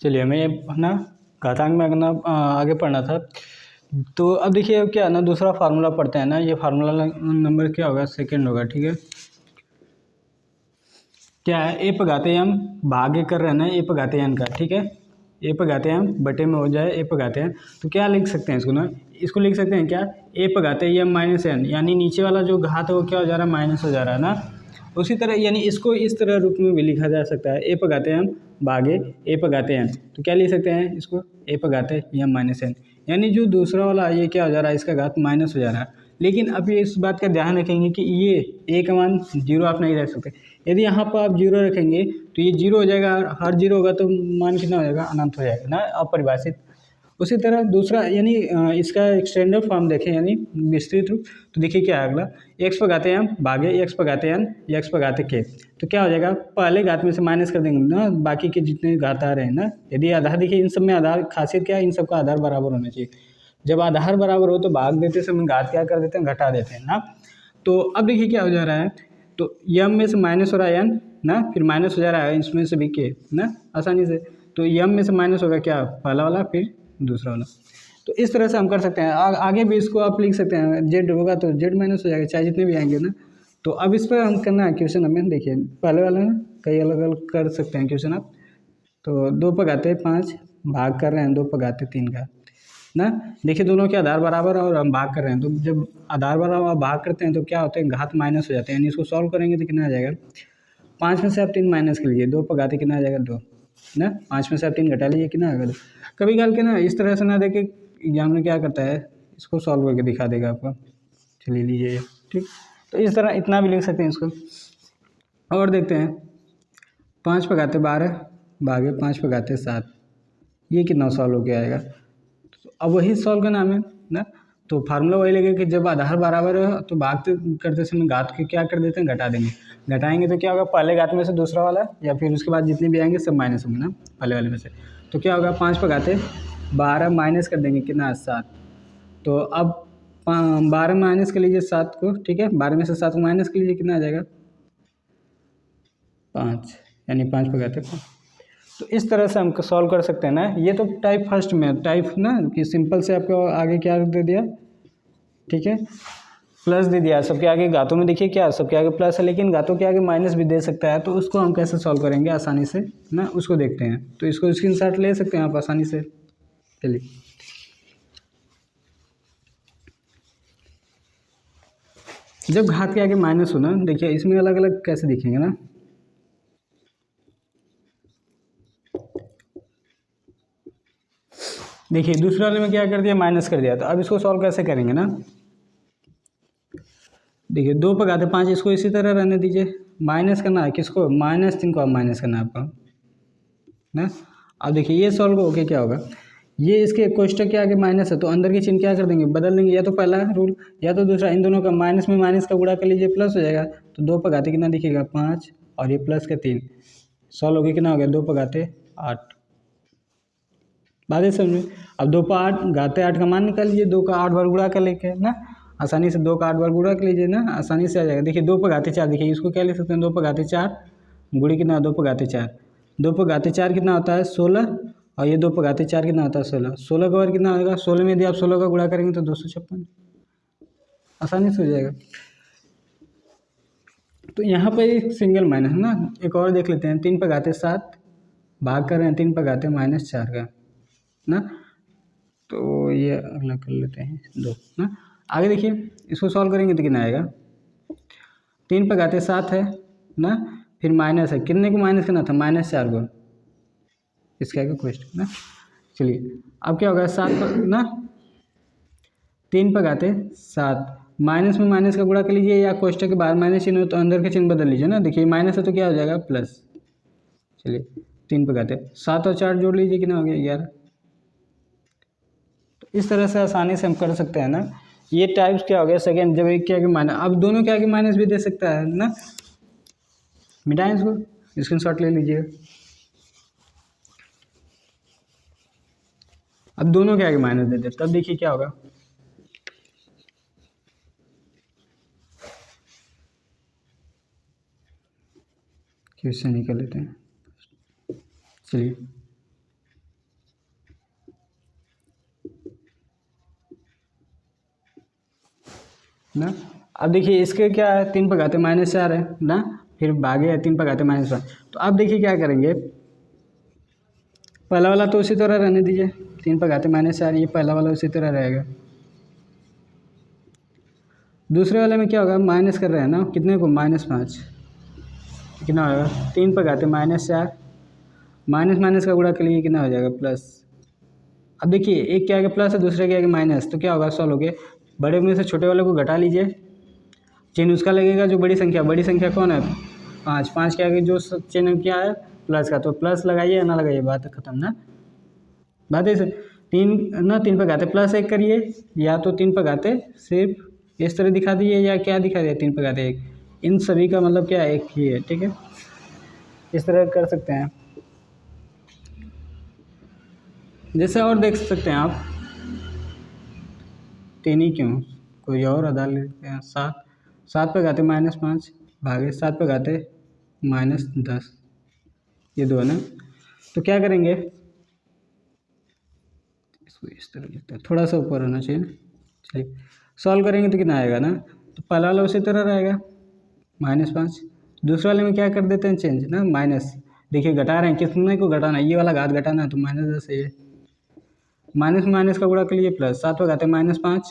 चलिए हमें ये ना घातांक में अगर ना आगे पढ़ना था। तो अब देखिए अब क्या ना दूसरा फार्मूला पढ़ते हैं ना। ये फार्मूला नंबर क्या होगा, सेकंड होगा, ठीक है। क्या है, ए पगाते एम भागे कर रहे हैं ना ए पगाते एन का, ठीक है। ए पगाते एम बटे में हो जाए ए पगाते एन, तो क्या लिख सकते हैं इसको ना, इसको लिख सकते हैं क्या, ए पगाते एम माइनस एन, यानी नीचे वाला जो घात है वो क्या हो जा रहा है, माइनस हो जा रहा है ना। उसी तरह यानी इसको इस तरह रूप में भी लिखा जा सकता है, ए पगाते एम भागे ए पगाते एन, तो क्या लिख सकते हैं इसको, ए पगाते एम माइनस एन, यानी जो दूसरा वाला ये क्या हो जा रहा है, इसका घात माइनस हो जा रहा है। लेकिन अब ये इस बात का ध्यान रखेंगे कि ये ए का मान जीरो आप नहीं रख सकते। यदि यहाँ पर आप जीरो रखेंगे तो ये जीरो हो जाएगा, हर जीरो होगा तो मान कितना हो जाएगा, अनंत हो जाएगा ना, अपरिभाषित। उसी तरह दूसरा यानी इसका एक्सटेंडेड फॉर्म देखें यानी विस्तृत रूप, तो देखिए क्या है अगला, एक्स पर घाते एम भागे एक्स पर घाते एन एक्स पर घाते के, तो क्या हो जाएगा, पहले घात में से माइनस कर देंगे ना बाकी के जितने घात आ रहे हैं ना। यदि आधार देखिए इन सब में आधार खासियत क्या है, इन सबका आधार बराबर होना चाहिए। जब आधार बराबर हो तो भाग देते समय घात क्या कर देते हैं, घटा देते हैं ना। तो अब देखिए क्या हो जा रहा है, तो यम में से माइनस हो रहा है एन ना, फिर माइनस हो जा रहा है इसमें से भी के ना, आसानी से। तो यम में से माइनस होगा क्या, पहला वाला फिर दूसरा वाला। तो इस तरह से हम कर सकते हैं। आगे भी इसको आप लिख सकते हैं, जेड होगा तो जेड माइनस हो जाएगा, चाहे जितने भी आएंगे ना। तो अब इस पर हम करना है क्वेश्चन हमें, देखिए पहले वाला ना कई अलग अलग कर सकते हैं क्वेश्चन आप। तो दो पगाते 5 भाग कर रहे हैं, दो पगाते 3 का ना। देखिए दोनों के आधार बराबर और हम भाग कर रहे हैं, तो जब आधार बराबर आप भाग करते हैं तो क्या होता है, घात माइनस हो जाते हैं, यानी इसको सॉल्व करेंगे तो कितना आ जाएगा, 5 में से आप 3 माइनस कर लीजिए, दो पगाते कितना आ जाएगा, 2 ना, 5 में से आप 3 घटा लीजिए कितना आएगा, 2। कभी कल के ना इस तरह से ना देखे एग्जाम में क्या करता है, इसको सॉल्व करके दिखा देगा आपको, चलिए लीजिए, ठीक। तो इस तरह इतना भी लिख सकते हैं इसको। और देखते हैं, 5 पगाते 12 भागे 5 पगाते 7, ये कितना सॉल्व हो गया आएगा। अब वही सॉल्व करना हमें ना। तो फार्मूला वही लगेगा कि जब आधार बराबर है तो भागते करते समय घात के क्या कर देते हैं, घटा देंगे। घटाएंगे तो क्या होगा, पहले घात में से दूसरा वाला या फिर उसके बाद जितने भी आएंगे सब माइनस होंगे ना पहले वाले में से। तो क्या होगा, 5 पर घाते 12 माइनस कर देंगे कितना, 7। तो अब 12 माइनस कर लीजिए 7 को, ठीक है, 12 में से 7 को माइनस कर लीजिए कितना आ जाएगा, 5, यानी 5 पर घाते 5। तो इस तरह से हम सॉल्व कर सकते हैं ना। ये तो टाइप फर्स्ट में, टाइप ना कि सिंपल से आपको आगे क्या दे दिया, ठीक है, प्लस दे दिया। सबके आगे घातों में देखिए क्या, सबके आगे प्लस है लेकिन घातों के आगे माइनस भी दे सकता है, तो उसको हम कैसे सॉल्व करेंगे आसानी से ना, उसको देखते हैं। तो इसको स्क्रीनशॉट ले सकते हैं आप आसानी से, चलिए। जब घात के आगे माइनस हो ना, देखिए इसमें अलग अलग कैसे दिखेंगे ना। देखिए दूसरे वाले में क्या कर दिया, माइनस कर दिया, तो अब इसको सॉल्व कैसे करेंगे ना। देखिए 2 पर घाते 5, इसको इसी तरह रहने दीजिए। माइनस करना है किसको, -3 को अब माइनस करना है आपको ना। अब देखिए ये सॉल्व होके क्या होगा, ये इसके कोष्टक के आगे माइनस है तो अंदर की चिन्ह क्या कर देंगे, बदल देंगे, या तो पहला रूल या तो दूसरा, इन दोनों का माइनस में माइनस का गुणा कर लीजिए, प्लस हो जाएगा। तो 2 पर घाते कितना दिखेगा, 5, और ये प्लस का 3, सॉल्व होके कितना हो गया, 2 पर घाते 8। बात है समझ में। अब 2 पर 8 घाते 8 का मान निकाल लीजिए, 2 का 8 बार गुणा कर लेके ना, आसानी से 2 का 8 बार गुणा कर लीजिए ना, आसानी से आ जाएगा। देखिए 2 पर घाते 4, देखिए इसको क्या लिख सकते हैं, 2 पर घाते 4 गुणी कितना, 2 पर घाते 4, 2 पर घाते 4 कितना होता है, 16, और ये 2 पर घाते 4 कितना होता है, 16, 16 का वर्ग कितना होगा, 16 में यदि आप 16 का गुणा करेंगे तो 256, आसानी से हो जाएगा। तो यहाँ पर एक सिंगल माइनस है ना। एक और देख लेते हैं, 3 पर घाते 7 भाग कर रहे हैं 3 पर घाते -4 का ना। तो ये अगला कर लेते हैं 2 ना। आगे देखिए इसको सॉल्व करेंगे तो कितना आएगा, 3 पर घाते 7 है ना, फिर माइनस है, कितने को माइनस करना था, -4 को, इसका आगे क्वेश्चन ना। चलिए अब क्या होगा, 7 पर ना, 3 पर घाते 7, माइनस में माइनस का गुणा कर लीजिए, या कोष्टक के बाहर माइनस चिन्ह हो तो अंदर के चिन्ह बदल लीजिए ना। देखिए माइनस है तो क्या हो जाएगा, प्लस। चलिए 3 पर घाते 7 और 4 जोड़ लीजिए कितना हो गया, 11। तो इस तरह से आसानी से हम कर सकते हैं ना। ये टाइप्स क्या हो गया, सेकेंड, जब एक के आगे माइनस, अब दोनों के आगे माइनस भी दे सकता है ना। मिटाएं इसको, स्क्रीनशॉट ले लीजिए। अब दोनों के आगे माइनस दे दे, तब देखिए क्या होगा, क्वेश्चन निकल लेते हैं, चलिए। ना। अब देखिए इसके क्या है, 3 पर घाते -4 है ना, फिर भागे है 3 पर घाते -5। तो अब देखिए क्या करेंगे, पहला वाला तो उसी तरह रहने दीजिए, 3 पर घाते -4, ये पहला वाला उसी तरह रहेगा। दूसरे वाले में क्या होगा, माइनस कर रहे हैं ना, कितने को, -5, कितना होगा 3 पर घाते -4, माइनस माइनस का गुणा के लिए कितना हो जाएगा, प्लस। अब देखिए एक के आगे प्लस है, दूसरे के आगे माइनस, तो क्या होगा, सॉल्व हो गया। बड़े में से छोटे वाले को घटा लीजिए, चिन्ह उसका लगेगा जो बड़ी संख्या कौन है, 5, 5 के आगे जो चिन्ह क्या है, प्लस का, तो प्लस लगाइए या ना लगाइए, बात खत्म ना। बात है सर, 3 पर घाते+1 करिए, या तो 3 पर घाते सिर्फ इस तरह दिखा दिए, या क्या दिखा दिया 3 पर घाते 1, इन सभी का मतलब क्या है, एक ही है, ठीक है, इस तरह कर सकते हैं। जैसे और देख सकते हैं आप, 3 ही क्यों, कोई और आधार लेते हैं, 7 पर घाते -5 भागे 7 पर घाते -10, ये 2 है ना। तो क्या करेंगे, इसको इस तरह लिखते हैं, थोड़ा सा ऊपर होना चाहिए ना। चलिए सॉल्व करेंगे तो कितना आएगा ना, तो पहला वाला उसी तरह रहेगा -5, दूसरे वाले में क्या कर देते हैं चेंज ना, माइनस। देखिए घटा रहे हैं, कितने को घटाना है, ये वाला घात घटाना है, तो -10 है ये, माइनस में माइनस का गुणा के लिए प्लस, 7 पर घाते -5,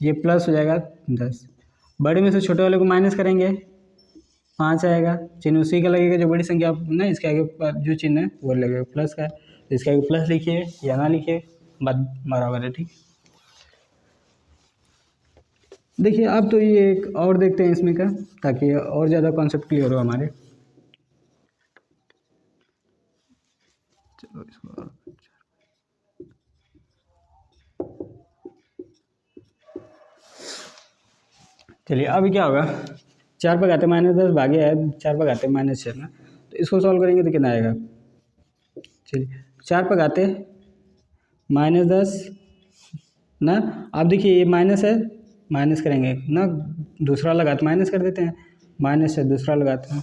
ये प्लस हो जाएगा 10। बड़े में से छोटे वाले को माइनस करेंगे, 5 आएगा, चिन्ह उसी का लगेगा जो बड़ी संख्या ना, इसके आगे जो चिन्ह है वो लगेगा प्लस का है, तो इसके आगे प्लस लिखिए या ना लिखिए, बात बराबर है, ठीक। देखिए अब तो ये एक और देखते हैं इसमें का, ताकि और ज़्यादा कॉन्सेप्ट क्लियर हो हमारे। चलो इसको चलिए अभी क्या होगा, 4 पर घाते -10 भागे है 4 पर घाते -6 ना, तो इसको सॉल्व करेंगे तो कितना आएगा। चलिए 4 पर घाते -10 ना, अब देखिए ये माइनस है, माइनस करेंगे ना, दूसरा वाला घात माइनस कर देते हैं, माइनस है दूसरा वाला घात है।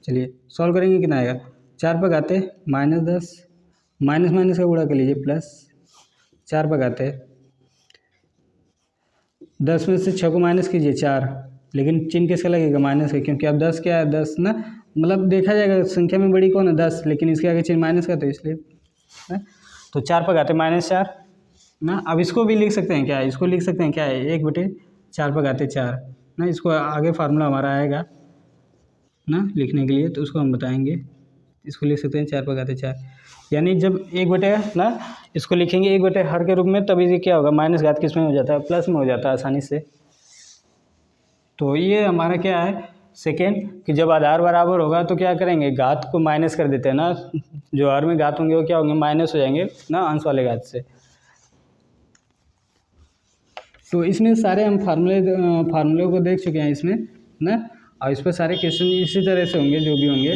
चलिए सॉल्व करेंगे कितना आएगा, 4 पर घाते -10, माइनस माइनस का गुणा कर लीजिए प्लस, 4 पर घाते 10 में से 6 को माइनस कीजिए 4, लेकिन चिन्ह किसका लगेगा, माइनस का, क्योंकि अब 10 क्या है, 10 ना, मतलब देखा जाएगा संख्या में बड़ी कौन है, 10, लेकिन इसके आगे चिन्ह माइनस का, तो इसलिए है। तो 4 पर घाते -4 ना, अब इसको भी लिख सकते हैं क्या, इसको लिख सकते हैं क्या है, 1/4 पर घाते 4 ना, इसको आगे फार्मूला हमारा आएगा ना लिखने के लिए, तो उसको हम बताएंगे, इसको लिख सकते हैं 4 पर घाते 4, यानी जब 1/, ना इसको लिखेंगे 1/हर के रूप में, तभी ये क्या होगा, माइनस घात किस में हो जाता है, प्लस में हो जाता है आसानी से। तो ये हमारा क्या है सेकेंड, कि जब आधार बराबर होगा तो क्या करेंगे, घात को माइनस कर देते हैं ना, जो हर में घात होंगे वो क्या होंगे, माइनस हो जाएंगे ना अंश वाले घात से। तो इसमें सारे हम फार्मूले को देख चुके हैं इसमें ना, और इस पर सारे क्वेश्चन इसी तरह से होंगे जो भी होंगे।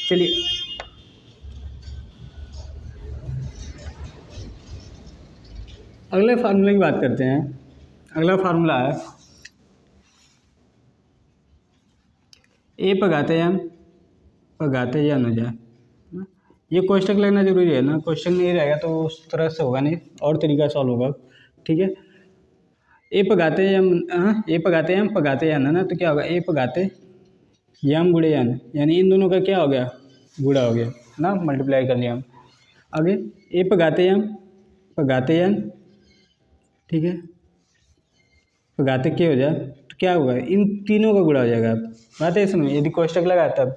चलिए अगले फार्मूले की बात करते हैं। अगला फार्मूला है a/m/n हो जाए, ये कोष्टक लगना जरूरी है ना, कोष्टक नहीं रहेगा तो उस तरह से होगा नहीं, और तरीका सॉल्व होगा, ठीक है। a/m/n है ना, तो क्या होगा, a/m/n, यानी इन दोनों का क्या हो गया, गुणा हो गया ना, मल्टीप्लाई कर लिया हम। आगे a/m/n, ठीक है, घाते के हो जाए तो क्या होगा, इन तीनों का गुणा हो जाएगा। बात है इसमें, यदि कोष्टक लगा तब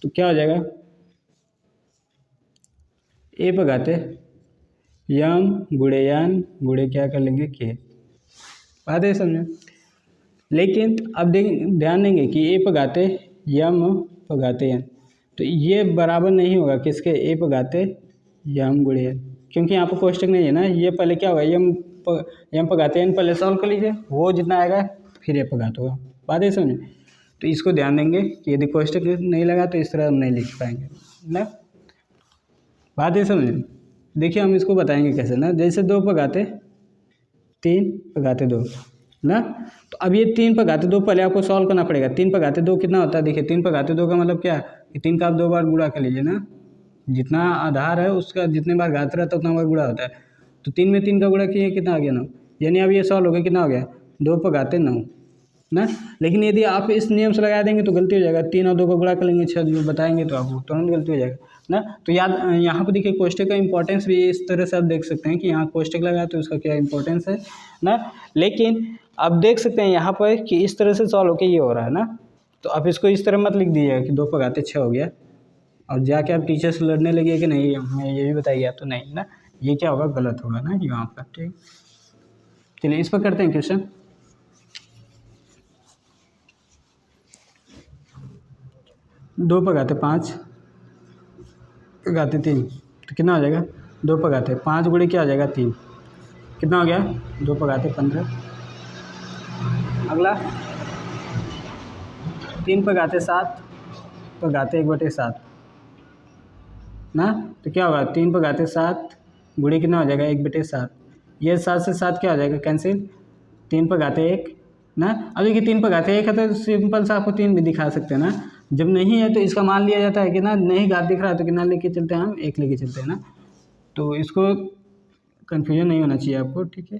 तो क्या हो जाएगा, a/m/n गुणे क्या कर लेंगे के, बात है समझे। लेकिन अब ध्यान देंगे कि a/m/n, तो ये बराबर नहीं होगा किसके, a/m गुणे n, क्योंकि यहाँ पर कोष्टक नहीं है ना, ये पहले क्या होगा, m/n पहले सॉल्व कर लीजिए, वो जितना आएगा फिर a/घात होगा, बात है समझे। तो इसको ध्यान देंगे कि यदि कोष्टक नहीं लगा तो इस तरह हम नहीं लिख पाएंगे ना, बात है समझे। देखिए हम इसको बताएंगे कैसे ना, जैसे 2 ना, तो अब ये 3 पर घाते 2 पहले आपको सॉल्व करना पड़ेगा। 3 पर घाते 2 कितना होता है, देखिए 3 पर घाते 2 का मतलब क्या है कि 3 का आप 2 बार गुणा कर लीजिए ना, जितना आधार है उसका जितने बार घात रहता है उतना बार गुणा होता है, तो 3 में 3 का गुणा किए कितना आ गया 9, यानी अब ये सॉल्व हो गया, कितना हो गया 2 पर घाते 9 ना। लेकिन यदि आप इस नियम से लगा देंगे तो गलती हो जाएगा, 3 और 2 को गुणा कर लेंगे 6 जो बताएंगे तो आपको तुरंत गलती हो जाएगा ना। तो याद यहाँ पर देखिए कोष्टक का इंपॉर्टेंस भी इस तरह से आप देख सकते हैं कि यहाँ कोष्टक लगा तो उसका क्या इंपॉर्टेंस है ना। लेकिन आप देख सकते हैं यहाँ पर कि इस तरह से सॉल्व होकर ये हो रहा है ना, तो आप इसको इस तरह मत लिख दीजिएगा कि 2 पर घाते 6 हो गया और जाके आप टीचर से लड़ने लगे कि नहीं हमें ये भी बताइए, तो नहीं ना, ये क्या होगा, गलत होगा ना यहाँ पर। ठीक, चलिए इस पर करते हैं क्वेश्चन। दो पर घाते 5 घाते 3 तो कितना हो जाएगा, 2 पर घाते 5 गुणे क्या हो जाएगा 3, कितना हो गया 2 पर घाते 15। अगला 3 पर घाते 7 पर घाते 1/7 ना, तो क्या होगा 3 पर घाते 7 गुणे कितना हो जाएगा 1/7। ये 7 से 7 क्या हो जाएगा कैंसिल, 3 पर घाते 1 ना। अब देखिए 3 पर घाते 1 है तो सिंपल सा आपको 3 भी दिखा सकते हैं ना। जब नहीं है तो इसका मान लिया जाता है कि ना नहीं घात दिख रहा है तो कितना लेके चलते हैं हम 1 लेके चलते हैं ना। तो इसको कन्फ्यूजन नहीं होना चाहिए आपको, ठीक है।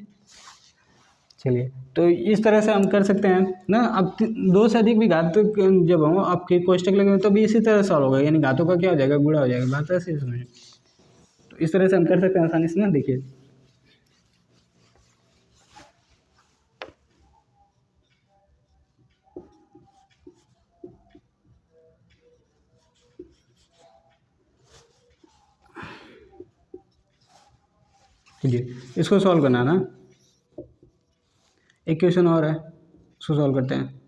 चलिए तो इस तरह से हम कर सकते हैं ना। अब 2 से अधिक भी घात जब हो आपके कोष्टक लगे तो भी इसी तरह सॉल्व होगा, यानी घातों का क्या हो जाएगा गुणा हो जाएगा, बात ऐसे इसमें। तो इस तरह से हम कर सकते हैं आसानी से ना। देखिए चलिए इसको सॉल्व करना ना, एक क्वेश्चन और है उसको सॉल्व करते हैं।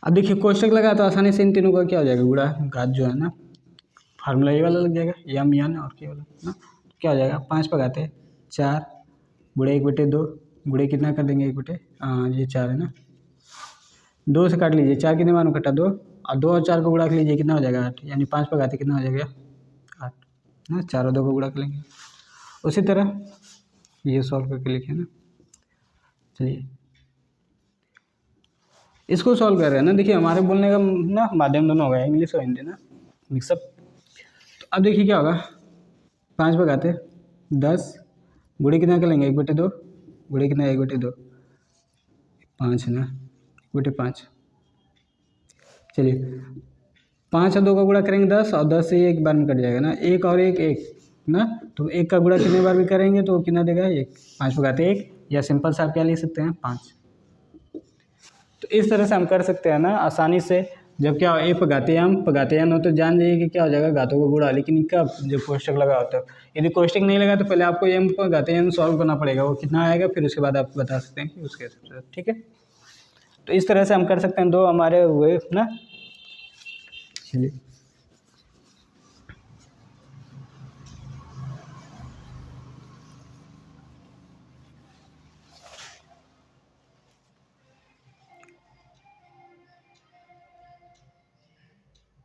अब देखिए कोष्टक लगा तो आसानी से इन तीनों का क्या हो जाएगा गुणा, घात जो है ना फार्मूला ये वाला लग जाएगा, यम यान और के वाला ना। तो क्या हो जाएगा 5 पर घाते 4 गुणे 1/2 गुणे कितना कर देंगे 1 ये 4 है ना, 2 से काट लीजिए 4 कितने बार में कटा 2 और 2 और 4 को गुणा कर लीजिए कितना हो जाएगा 8, यानी 5 पर घाते कितना हो जाएगा 8 ना, 4 और 2 को गुणा कर लेंगे। उसी तरह ये सॉल्व करके लिखे ना। चलिए इसको सॉल्व कर रहे हैं ना, देखिए हमारे बोलने का ना माध्यम दोनों हो गया, इंग्लिश और हिंदी ना मिक्सअप। तो अब देखिए क्या होगा 5 पर घाते 10 गुणे कितना कर लेंगे 1/2 गुणे कितना 1/2 5 है ना 1/5। चलिए 5 और 2 का गुणा करेंगे 10 और 10 से 1 बार में कट जाएगा ना, 1 और 1 1 ना, तो 1 का गुणा कितने बार भी करेंगे तो कितना देगा 1, 5 पर घाते 1, या सिंपल सा आप क्या लिख सकते हैं 5। तो इस तरह से हम कर सकते हैं ना आसानी से। जब क्या ए पर घाते हो तो जान जाइए कि क्या हो जाएगा घातों का गुणा, लेकिन कब जब कोष्टक लगा होता है। यदि कोष्टक नहीं लगा तो पहले आपको एम पर घाते सॉल्व करना पड़ेगा, वो कितना आएगा फिर उसके बाद आप बता सकते हैं कि उसके हिसाब से, ठीक है। तो इस तरह से हम कर सकते हैं, 2 हमारे हुए ना। चलिए